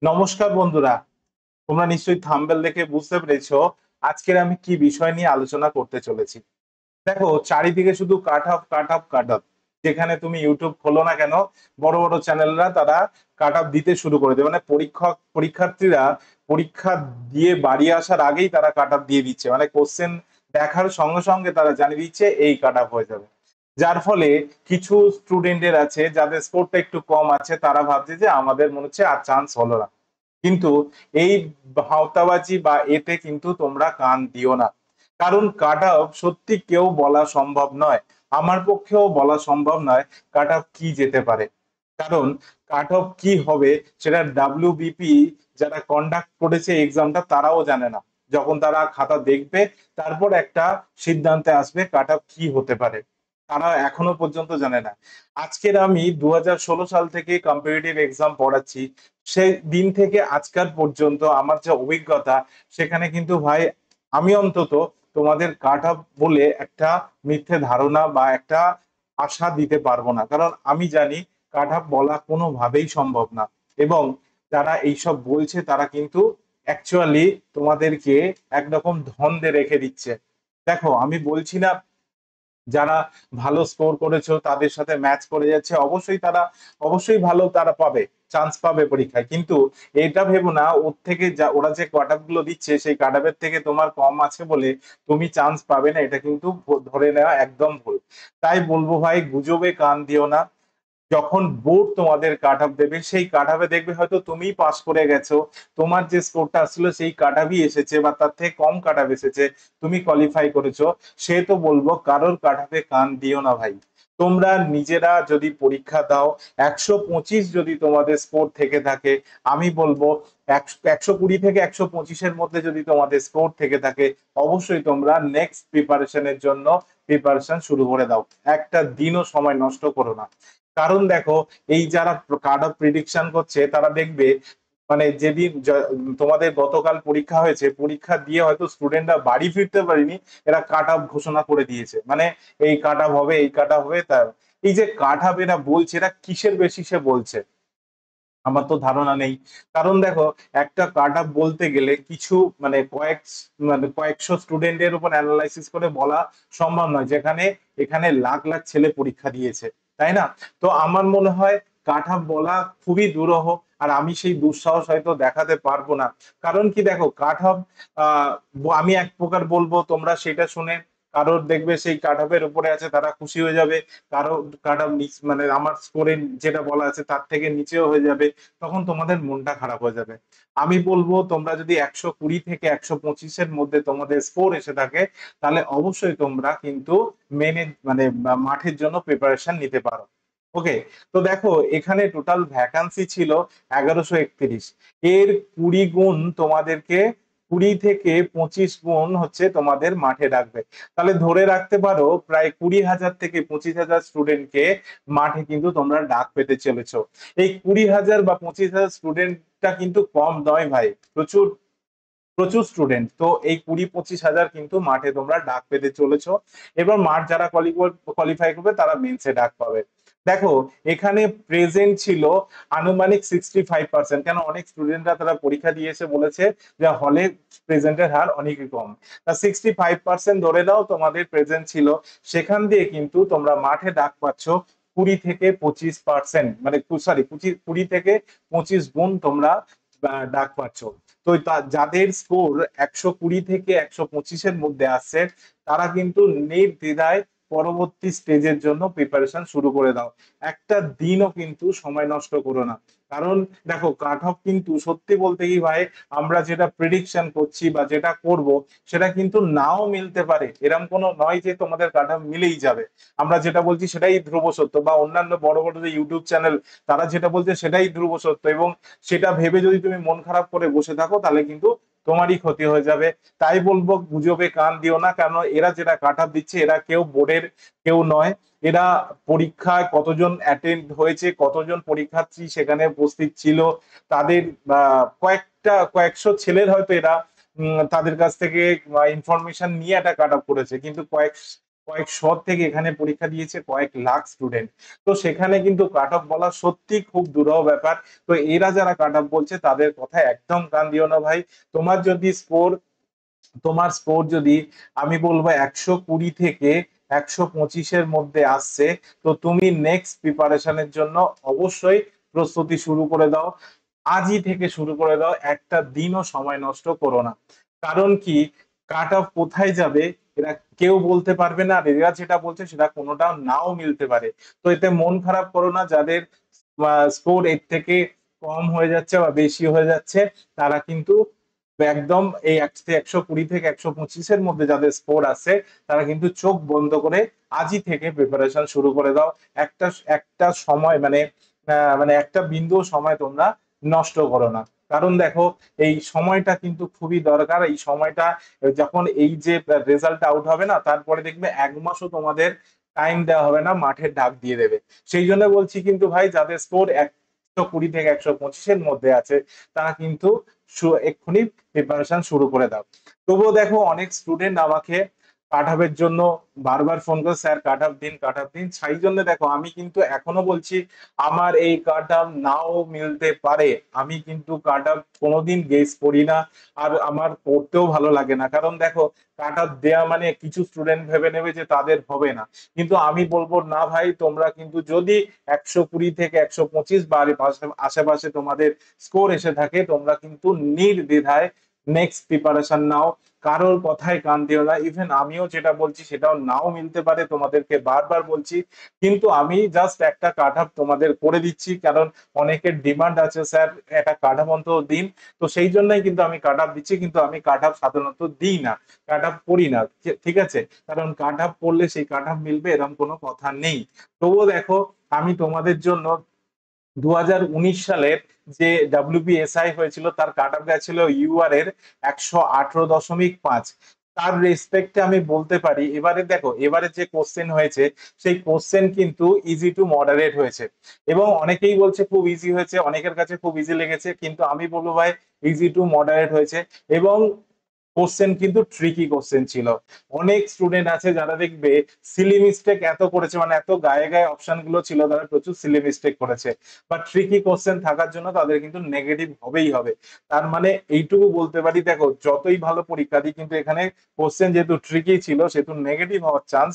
নমস্কার বন্ধুরা, তোমরা নিশ্চয়ই থাম্বনেল দেখে বুঝতে পেরেছো আজকের আমি কি বিষয় নিয়ে আলোচনা করতে চলেছি। দেখো, চারিদিকে শুধু cut off cut off cut off. যেখানে তুমি ইউটিউব খোলো না কেন, বড় বড় চ্যানেলরা তারা কাট অফ দিতে শুরু করে দেবে। মানে পরীক্ষার্থীরা পরীক্ষা দিয়ে বাড়ি আসার আগেই তারা কাট অফ দিয়ে দিচ্ছে, মানে কোশ্চেন দেখার সঙ্গে সঙ্গে তারা জানিয়ে দিচ্ছে এই কাট অফ হয়ে যাবে। যার ফলে কিছু স্টুডেন্টের আছে যাদের স্কোরটা একটু কম আছে, তারা ভাবছে যে আমাদের মনে হচ্ছে আর চান্স হলো না। কিন্তু এই ভাওতাবাজি বা এতে কিন্তু তোমরা কান দিও না। কারণ কাট অফ সত্যি কেউ বলা সম্ভব নয়, আমার পক্ষেও বলা সম্ভব নয় কাট অফ কি যেতে পারে। কারণ কাট অফ কি হবে সেটা ডাব্লিউবিপি যারা কন্ডাক্ট করেছে এক্সামটা তারাও জানে না। যখন তারা খাতা দেখবে তারপর একটা সিদ্ধান্তে আসবে কাট অফ কি হতে পারে, তারা এখনো পর্যন্ত জানে না। আজকের আমি 2016 সাল থেকে কম্পিটিটিভ এক্সাম পড়াচ্ছি। সেই দিন থেকে আজকাল পর্যন্ত আমার যে অভিজ্ঞতা, সেখানে কিন্তু ভাই আমি অন্তত তোমাদের কাট অফ বলে একটা মিথ্যে ধারণা বা একটা আশা দিতে পারবো না, কারণ আমি জানি কাট অফ বলা কোনোভাবেই সম্ভব না। এবং যারা এইসব বলছে তারা কিন্তু অ্যাকচুয়ালি তোমাদেরকে একরকম ধন্দে রেখে দিচ্ছে। দেখো, আমি বলছি না যারা ভালো স্কোর করেছো তাদের সাথে ম্যাচ করে যাচ্ছে, অবশ্যই তারা অবশ্যই ভালো তারা পাবে, চান্স পাবে পরীক্ষায়। কিন্তু এটা ভেবো না ওর থেকে যা ওরা যে কাট গুলো দিচ্ছে সেই কাট থেকে তোমার কম আছে বলে তুমি চান্স পাবে না, এটা কিন্তু ধরে নেওয়া একদম ভুল। তাই বলবো ভাই, গুজবে কান দিও না। যখন বোর্ড তোমাদের কাট অফ দেবে সেই কাট অফে দেখবে হয়তো তুমি পাস করে গেছো, তোমার যে স্কোরটা আসছিল সেই কাট অফই এসেছে বা তার থেকে কম কাট অফ এসেছে, তুমি কোয়ালিফাই করেছো। সে তো বলবো কারোর কাট অফে কান দিও না ভাই। তোমরা নিজেরা যদি পরীক্ষা দাও, 125 যদি তোমাদের স্কোর থেকে থাকে, আমি বলবো 120 থেকে 125-এর মধ্যে যদি তোমাদের স্কোর থেকে থাকে, অবশ্যই তোমরা নেক্সট প্রিপারেশনের জন্য প্রিপারেশন শুরু করে দাও। একটা দিনও সময় নষ্ট করো না। কারণ দেখো, এই যারা কার্ড অফ প্রিডিকশন করছে তারা দেখবে মানে যেদিন তোমাদের গতকাল পরীক্ষা হয়েছে, পরীক্ষা দিয়ে হয়তো স্টুডেন্টরা বাড়ি ফিরতে পারেনি, এরা কাট অফ ঘোষণা করে দিয়েছে। মানে এই কাট অফ হবে, এই কাট অফ হবে। তার এই যে কাট অফ এরা বলছে, এরা কিসের বেসিসে বলছে আমার তো ধারণা নেই। কারণ দেখো, একটা কাট অফ বলতে গেলে কিছু মানে কয়েকশো স্টুডেন্টের উপর অ্যানালাইসিস করে বলা সম্ভব নয়, যেখানে এখানে লাখ লাখ ছেলে পরীক্ষা দিয়েছে, তাই না? তো আমার মনে হয় কাট অফ বলা খুবই দুরূহ। আর আমি সেই দুঃসাহস হয়তো দেখাতে পারবো না। কারণ কি, দেখো কাট অফ আমি এক প্রকার বলবো, তোমরা সেটা শুনে কারোর দেখবে সেই কাট অফের উপরে আছে তারা খুশি হয়ে যাবে, কারো কাট অফ মানে আমার স্কোরে যেটা বলা আছে তার থেকে নিচেও হয়ে যাবে, তখন তোমাদের মনটা খারাপ হয়ে যাবে। আমি বলবো তোমরা যদি 120 থেকে 125-এর মধ্যে তোমাদের স্কোর এসে থাকে, তাহলে অবশ্যই তোমরা কিন্তু মেনে মানে মাঠের জন্য প্রিপারেশন নিতে পারো। ওকে। তো দেখো, এখানে টোটাল ভ্যাকান্সি ছিল 1131। এর 20 গুণ তোমাদেরকে, 20 থেকে 25 গুণ হচ্ছে তোমাদের মাঠে ডাকবে। তাহলে ধরে রাখতে পারো প্রায় 20,000 থেকে 25,000 স্টুডেন্টকে মাঠে কিন্তু তোমরা ডাক পেতে চলেছো। এই 20,000 বা 25,000 স্টুডেন্টটা কিন্তু কম নয় ভাই, প্রচুর প্রচুর স্টুডেন্ট। তো এই 20-25 হাজার কিন্তু মাঠে তোমরা ডাক পেতে চলেছো। এবার মাঠ যারা কোয়ালিফাই করবে তারা মেন্সে ডাক পাবে। দেখো, এখানে প্রেজেন্ট ছিল আনুমানিক 65%, কেন অনেক স্টুডেন্টরা তারা পরীক্ষা দিয়ে এসে বলেছে যে হলে প্রেজেন্টের হার অনেকই কম। তা 65% ধরে নাও তোমাদের প্রেজেন্ট ছিল, সেখান দিয়ে কিন্তু তোমরা মাঠে ডাক পাচ্ছ 20 থেকে 25%, মানে সরি 20 থেকে 25 গুণ তোমরা ডাক পাচ্ছ। তো যাদের স্কোর 120 থেকে 125-এর মধ্যে আসছে, তারা কিন্তু নির্দ্বিধায় পরবর্তী স্টেজের জন্য প্রিপারেশন শুরু করে দাও। একটা দিনও কিন্তু সময় নষ্ট করো না। কারণ দেখো, কাট অফ কিন্তু সত্যি বলতে কি ভাই, আমরা যেটা প্রেডিকশন করছি বা যেটা করব সেটা কিন্তু নাও মিলতে পারে। এরকম কোনো নয় যে তোমাদের কাট অফ মিলেই যাবে। আমরা যেটা বলছি সেটাই ধ্রুব সত্য, বা অন্যান্য বড় বড় যে ইউটিউব চ্যানেল তারা যেটা বলছে সেটাই ধ্রুব সত্য, এবং সেটা ভেবে যদি তুমি মন খারাপ করে বসে থাকো তাহলে কিন্তু তোমারই ক্ষতি হয়ে যাবে। তাই বলবো গুজবে কান দিও না, কারণ এরা যেটা কাট অফ দিচ্ছে এরা কেউ বোর্ডের কেউ নয়। এরা পরীক্ষায় কতজন অ্যাটেন্ড হয়েছে, কতজন পরীক্ষার্থী সেখানে উপস্থিত ছিল, তাদের কয়েকশো ছেলের হয়তো এরা তাদের কাছ থেকে ইনফরমেশন নিয়ে একটা কাট অফ করেছে, কিন্তু কয়েক থেকে এখানে পরীক্ষা দিয়েছে কয়েক লাখ স্টুডেন্ট। তো সেখানে কিন্তু কাট অফ বলা সত্যি খুব দুরূহ ব্যাপার। তো এরা যারা কাট অফ বলছে তাদের কথা একদম কান দিও না ভাই। তোমার যদি স্কোর তোমার স্কোর যদি আমি বলবো 120 থেকে 125-এর মধ্যে আসছে, তো তুমি নেক্সট প্রিপারেশনের জন্য অবশ্যই প্রস্তুতি শুরু করে দাও। আজই থেকে শুরু করে দাও, একটা দিনও সময় নষ্ট করো না। কারণ কি, কাট অফ কোথায় যাবে এরা কেউ বলতে পারবে না, আর এরা যেটা বলছে সেটা কোনোটা নাও মিলতে পারে। তো এতে মন খারাপ করো না, যাদের স্কোর এর থেকে কম হয়ে যাচ্ছে বা বেশি হয়ে যাচ্ছে তারা কিন্তু একদম এই 120 থেকে 125-এর মধ্যে যাদের স্কোর আছে তারা কিন্তু চোখ বন্ধ করে আজই থেকে প্রিপারেশন শুরু করে দাও। একটা একটা সময় মানে একটা বিন্দু সময় তোমরা নষ্ট করো না। কারণ দেখো, এই সময়টা কিন্তু খুবই দরকার। এই সময়টা যখন এই যে রেজাল্ট আউট হবে না, তারপরে দেখবে 1 মাসও তোমাদের টাইম দেওয়া হবে না, মাঠে ডাক দিয়ে দেবে। সেই জন্য বলছি কিন্তু ভাই, যাদের স্কোর 120 থেকে 125-এর মধ্যে আছে তারা কিন্তু এক্ষুনি প্রিপারেশন শুরু করে দাও। তবুও দেখো, অনেক স্টুডেন্ট আমাকে কাট অফের জন্য বারবার ফোন করে, স্যার কাট অফ দিন, কাট অফ দিন। সেই জন্য দেখো, আমি কিন্তু এখনো বলছি আমার এই কাট অফ নাও মিলতে পারে। আমি কিন্তু কাট অফ কোনোদিন গেস করি না, আর আমার পড়তেও ভালো লাগে না। কারণ দেখো, কাট অফ দেয়া মানে কিছু স্টুডেন্ট ভেবে নেবে যে তাদের হবে না, কিন্তু আমি বলবো না ভাই, তোমরা কিন্তু যদি 120 থেকে 125 বা আশেপাশে তোমাদের স্কোর এসে থাকে, তোমরা কিন্তু নির্দ্বিধায় নেক্সট প্রিপারেশন নাও। কারোর কথায় কান দিও না। ইভেন আমিও যেটা বলছি সেটাও নাও মিলতে পারে, তোমাদেরকে বারবার বলছি। কিন্তু আমি জাস্ট একটা কাট অফ তোমাদের করে দিচ্ছি, কারণ অনেকের ডিমান্ড আছে, স্যার একটা কাট অফ অন্তত দিন। তো সেই জন্যই কিন্তু আমি কাট অফ দিচ্ছি, কিন্তু আমি কাট অফ সাধারণত দিই না, কাট অফ করি না। ঠিক আছে, কারণ কাট অফ করলে সেই কাট অফ মিলবে এরকম কোনো কথা নেই। তবুও দেখো, আমি তোমাদের জন্য 2019 সালের যে WBSI হয়েছিল তার কাট অফ গেছিল ইউআর এর 118.5। তার রেসপেক্টে আমি বলতে পারি, এবারে দেখো, এবারে যে কোশ্চেন হয়েছে সেই কোশ্চেন কিন্তু ইজি টু মডারেট হয়েছে। এবং অনেকেই বলছে খুব ইজি হয়েছে, অনেকের কাছে খুব ইজি লেগেছে, কিন্তু আমি বলবো ভাই, ইজি টু মডারেট হয়েছে। এবং কোশ্চেন কিন্তু ট্রিকি কোশ্চেন ছিল। অনেক স্টুডেন্ট আছে যারা দেখবে সিলি মিস্টেক এত করেছে, মানে এত গায়ে গায়ে অপশন গুলো ছিল, তারা প্রচুর সিলি মিস্টেক করেছে। বা ট্রিকি কোশ্চেন থাকার জন্য তাদের কিন্তু নেগেটিভ হবেই হবে। তার মানে এইটুকু বলতে পারি, দেখো যতই ভালো পরীক্ষা দিই, কিন্তু এখানে কোশ্চেন যেহেতু ট্রিকি ছিল সেহেতু নেগেটিভ হওয়ার চান্স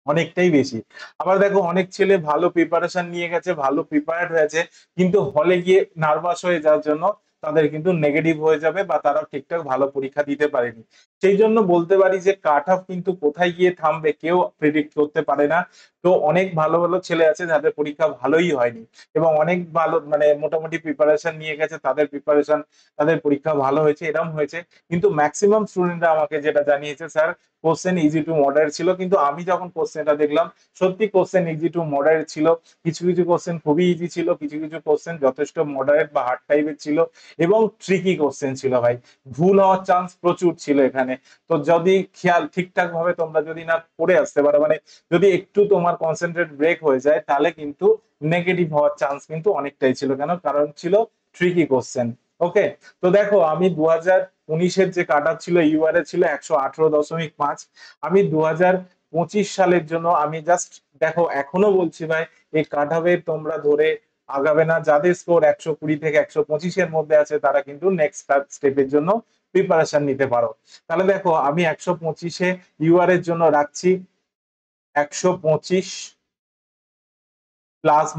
অনেকটাই বেশি। আবার দেখো, অনেক ছেলে ভালো প্রিপারেশন নিয়ে গেছে, ভালো প্রিপেয়ার্ড হয়েছে, কিন্তু হলে গিয়ে নার্ভাস হয়ে যাওয়ার জন্য তাদের কিন্তু নেগেটিভ হয়ে যাবে, বা তারা ঠিকঠাক ভালো পরীক্ষা দিতে পারেনি। সেই জন্য বলতে পারি যে কাট অফ কিন্তু কোথায় গিয়ে থামবে কেউ প্রেডিক্ট করতে পারে না। তো অনেক ভালো ভালো ছেলে আছে যাদের পরীক্ষা ভালোই হয়নি, এবং অনেক ভালো মানে মোটামুটি প্রিপারেশন নিয়ে গেছে, তাদের পরীক্ষা ভালো হয়েছে, এরকম হয়েছে। কিন্তু ম্যাক্সিমাম স্টুডেন্টরা আমাকে যেটা জানিয়েছে, sir question easy to moderate ছিল। কিন্তু আমি যখন কোশ্চেনটা দেখলাম, সত্যি কোশ্চেন ইজি টু মডারেট ছিল। কিছু কিছু কোশ্চেন খুবই ইজি ছিল, কিছু কিছু কোশ্চেন যথেষ্ট মডারেট বা হার্ড টাইপের ছিল, এবং ট্রিকি কোশ্চেন ছিল ভাই। ভুল হওয়ার চান্স প্রচুর ছিল এখানে। তো যদি খেয়াল ঠিকঠাক ভাবে তোমরা যদি না করে আসতে পারো, মানে যদি একটু তোমার কনসেন্ট্রেট ব্রেক হয়ে যায়, তাহলে কিন্তু নেগেটিভ হওয়ার চান্স কিন্তু অনেকটাই ছিল। কারণ ছিল ট্রিকি কোশ্চেন। ওকে। তো দেখো, আমি 2019-এর যে কাট অফ ছিল ইউআর এ ছিল 118.5। আমি 2025 সালের জন্য আমি জাস্ট, দেখো এখনো বলছি ভাই, এই কাট অফে তোমরা ধরে আগাবে না। যাদের স্কোর 120 থেকে 125-এর মধ্যে আছে তারা কিন্তু নেক্সট স্টেপের জন্য প্রিপারেশন নিতে পারো। তাহলে দেখো, আমি 125-এ ইউআর এর জন্য রাখছি 125 +-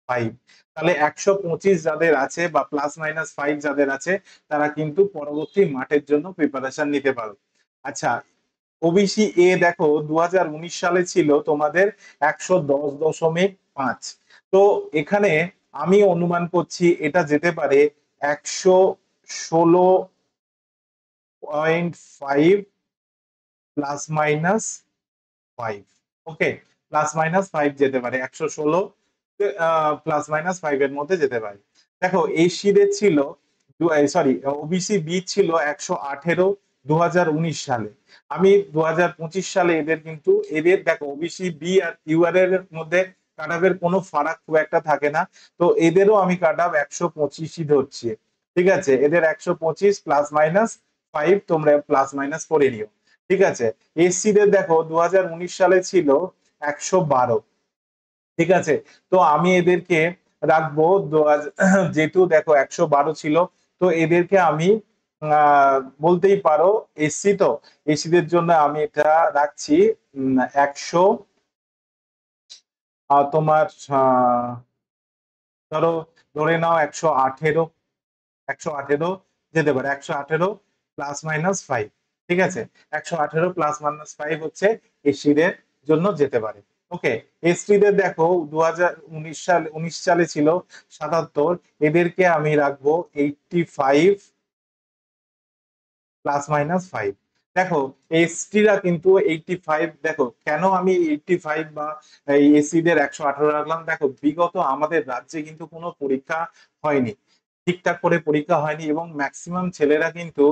5। তাহলে 125 যাদের আছে বা +- 5 যাদের আছে, তারা কিন্তু পরবর্তী মাঠের জন্য প্রিপারেশন নিতে পারো। আচ্ছা, ওবিসি এ দেখো 2019 সালে ছিল তোমাদের 110.5। তো এখানে আমি অনুমান করছি এটা যেতে পারে 116.5 +- 5। ওকে, +- 5 যেতে পারে, 116 +- 5 এর মধ্যে যেতে পারে। দেখো, এই সিডে ছিল, সরি, ওবিসি বি ছিল 118 2019 সালে। আমি 2025 সালে এদের দেখো, ওবিসি বি আর ইউআর এর মধ্যে কাটাবের কোনো ফারাক খুব একটা থাকে না। তো এদেরও আমি কাটাব 125ই ধরছি। ঠিক আছে, এদের 125 +- 5 তোমরা +- করে নিও। ঠিক আছে। এসসি দের দেখো 2019 সালে ছিল 112। ঠিক আছে। তো আমি এদেরকে রাখবো যেহেতু দেখো 112 ছিল, তো এদেরকে আমি বলতেই পারো এসসি, তো এসসিদের জন্য আমি এটা রাখছি 100, তোমার ধরো ধরে নাও 118, 118 যেতে পারে, 118 প্লাস মাইনাস 5। ঠিক আছে, 118 প্লাস মাইনাস 5 হচ্ছে এসিদের জন্য যেতে পারে। ওকে। এসটিদের দেখো 2019 সালে ছিল 77, এদেরকে আমি রাখবো 85 প্লাস মাইনাস 5। দেখো এসটিরা কিন্তু 85, দেখো কেন আমি 85 বা এই এসিদের 118 রাখলাম, দেখো বিগত আমাদের রাজ্যে কিন্তু কোনো পরীক্ষা হয়নি, ঠিকঠাক করে পরীক্ষা হয়নি, এবং ম্যাক্সিমাম ছেলেরা কিন্তু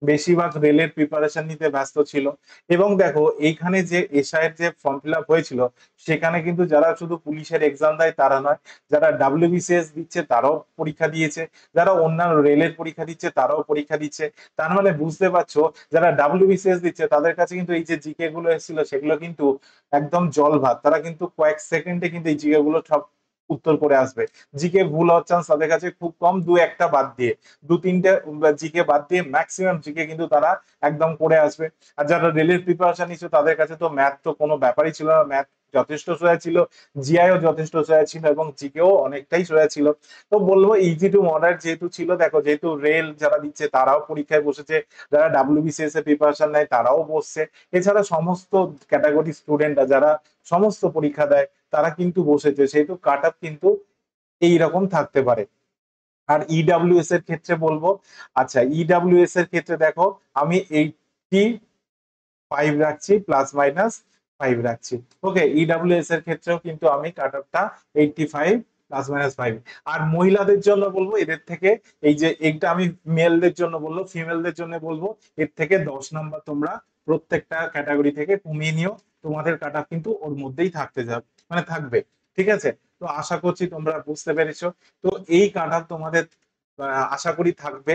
বেশিরভাগ রেলের প্রিপারেশন নিতে ব্যস্ত ছিল। এবং দেখো এইখানে যে এসআইয়ের যে ফর্ম ফিল আপ হয়েছিল, সেখানে কিন্তু যারা শুধু পুলিশের এক্সাম দেয় তারা নয়, যারা ডাব্লিউবিসিএস দিচ্ছে তারাও পরীক্ষা দিয়েছে, যারা অন্যান্য রেলের পরীক্ষা দিচ্ছে তারাও পরীক্ষা দিচ্ছে। তার মানে বুঝতে পারছো, যারা ডাব্লিউবিসিএস দিচ্ছে তাদের কাছে কিন্তু এই যে জিকে গুলো এসেছিল সেগুলো কিন্তু একদম জল ভাত, তারা কিন্তু কয়েক সেকেন্ডে কিন্তু এই জিকে গুলো সব উত্তর করে আসবে। জিকে ভুল হওয়ার চান্স তাদের কাছে খুব কম, দু একটা বাদ দিয়ে, দু তিনটে জিকে বাদ দিয়ে ম্যাক্সিমাম জিকে কিন্তু তারা একদম করে আসবে। আর যারা রেলের প্রিপারেশন নিচ্ছে তাদের কাছে তো ম্যাথ তো কোনো ব্যাপারই ছিল না, ম্যাথ যথেষ্ট সোজা ছিল, জিআইও যথেষ্ট সোজা ছিল, এবং জিকেও অনেকটাই সোজা ছিল। তো বলবো ইজি টু মডারেট যেহেতু ছিল, দেখো যেহেতু রেল যারা দিচ্ছে তারাও পরীক্ষায় বসেছে, যারা ডাব্লিউবিসিএস এর প্রিপারেশন নেয় তারাও বসছে, এছাড়া সমস্ত ক্যাটাগরি স্টুডেন্টরা যারা সমস্ত পরীক্ষা দেয় তারা কিন্তু বসেছে, সেহেতু কাট আপ কিন্তু এইরকম থাকতে পারে। আর ইডাব্লিউএস এর ক্ষেত্রে বলবো, আচ্ছা ইডাব্লিউএস এর ক্ষেত্রে দেখো আমি 85 রাখছি প্লাস মাইনাস 5 রাখছি। ওকে, ইডাব্লিউএস এর ক্ষেত্রেও কিন্তু আমি কাট আপটা 85 প্লাস মাইনাস 5। আর মহিলাদের জন্য বলবো এদের থেকে, এই যে এটা আমি মেলদের জন্য বলবো, ফিমেলদের জন্য বলবো এর থেকে 10 নাম্বার তোমরা প্রত্যেকটা ক্যাটাগরি থেকে কমিয়ে নিও, তোমাদের কাট আপ কিন্তু ওর মধ্যেই থাকতে যাবে, মানে থাকবে। ঠিক আছে। তো আশা করছি তোমরা বুঝতে পেরেছো। তো এই কাট আপ তোমাদের আশা করি থাকবে।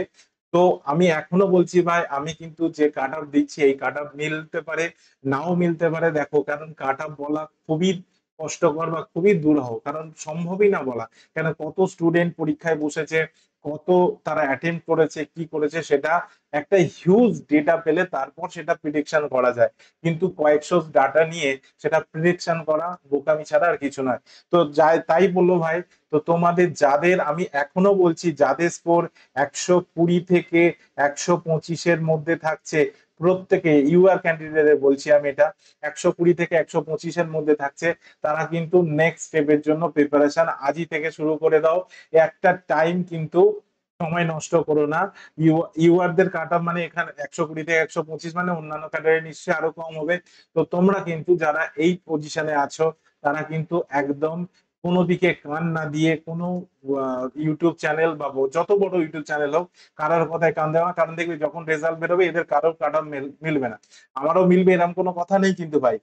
তো আমি এখনো বলছি ভাই, আমি কিন্তু যে কাট আপ দিচ্ছি এই কাট আপ মিলতে পারে, নাও মিলতে পারে, দেখো কারণ কাট আপ বলা খুবই কষ্টকর বা খুবই দুরূহ, কারণ সম্ভবই না বলা। কেন, কত স্টুডেন্ট পরীক্ষায় বসেছে, কত তারা অ্যাটেম্প করেছে, কি করেছে, সেটা একটা হিউজ ডেটা পেলে তারপর সেটা প্রিডিকশন করা যায়, কিন্তু কয়েকশো ডাটা নিয়ে সেটা প্রিডিকশন করা বোকামি ছাড়া আর কিছু নয়। তো যাই তাই বললো ভাই, তো তোমাদের যাদের আমি এখনো বলছি, যাদের স্কোর 120 থেকে 125-এর মধ্যে থাকছে, প্রত্যেকে ইউআর ক্যান্ডিডেটের বলছি আমি এটা, 120 থেকে 125-এর মধ্যে থাকছে, তারা কিন্তু নেক্সট স্টেপের জন্য প্রিপারেশন আজই থেকে শুরু করে দাও। একটা টাইম কিন্তু সময় নষ্ট করো না। ইউআরদের কাট অফ মানে এখানে 120 থেকে 125, মানে অন্যান্য ক্যাটাগরি নিশ্চয়ই আরো কম হবে। তো তোমরা কিন্তু যারা এই পজিশনে আছো তারা কিন্তু একদম কোনো দিকে কান না দিয়ে, কোনো ইউটিউব চ্যানেল বা যত বড় ইউটিউব চ্যানেল হোক, কারোর কথায় কান দেওয়া, কারণ দেখবি যখন রেজাল্ট বেরোবে এদের কারোর কাটা মিলবে না। আমারও মিলবে এরকম কোনো কথা নেই কিন্তু ভাই,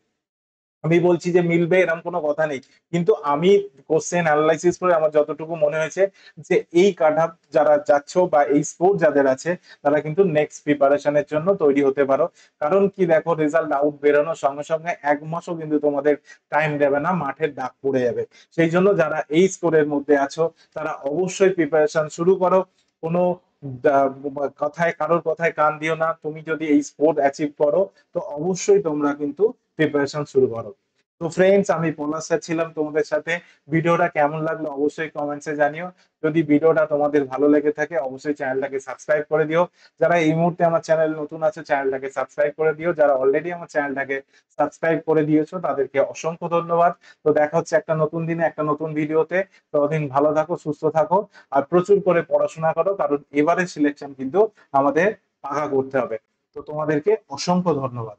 আমি বলছি যে মিলবে এরকম কোনো কথা নেই, কিন্তু আমি কোশ্চেন অ্যানালাইসিস করে আমার যতটুকু মনে হয়েছে যে এই কাট আপ যারা যাচ্ছ বা এই স্কোর যাদের আছে তারা কিন্তু নেক্সট প্রিপারেশনের জন্য তৈরি হতে পারো। কারণ কি দেখো, রেজাল্ট আউট বেরোনোর সঙ্গে সঙ্গে 1 মাসও কিন্তু তোমাদের টাইম দেবে না, মাঠের ডাক পড়ে যাবে। সেই জন্য যারা এই স্কোরের মধ্যে আছো তারা অবশ্যই প্রিপারেশন শুরু করো। কোনো কথায়, কারোর কথায় কান দিও না, তুমি যদি এই স্পোর্ট অ্যাচিভ করো তো অবশ্যই তোমরা কিন্তু প্রিপারেশন শুরু করো। তো ফ্রেন্ডস, আমি পলাশ স্যার ছিলাম তোমাদের সাথে। ভিডিওটা কেমন লাগলো অবশ্যই কমেন্টসে জানিও। যদি ভিডিওটা তোমাদের ভালো লেগে থাকে অবশ্যই চ্যানেলটাকে সাবস্ক্রাইব করে দিও। যারা এই মুহূর্তে আমার চ্যানেল নতুন আছে চ্যানেলটাকে সাবস্ক্রাইব করে দিও, যারা অলরেডি আমার চ্যানেলটাকে সাবস্ক্রাইব করে দিয়েছো তাদেরকে অসংখ্য ধন্যবাদ। তো দেখা হচ্ছে একটা নতুন দিনে একটা নতুন ভিডিওতে। ততদিন ভালো থাকো, সুস্থ থাকো, আর প্রচুর করে পড়াশোনা করো, কারণ এবারে সিলেকশন কিন্তু আমাদের পাকা করতে হবে। তো তোমাদেরকে অসংখ্য ধন্যবাদ।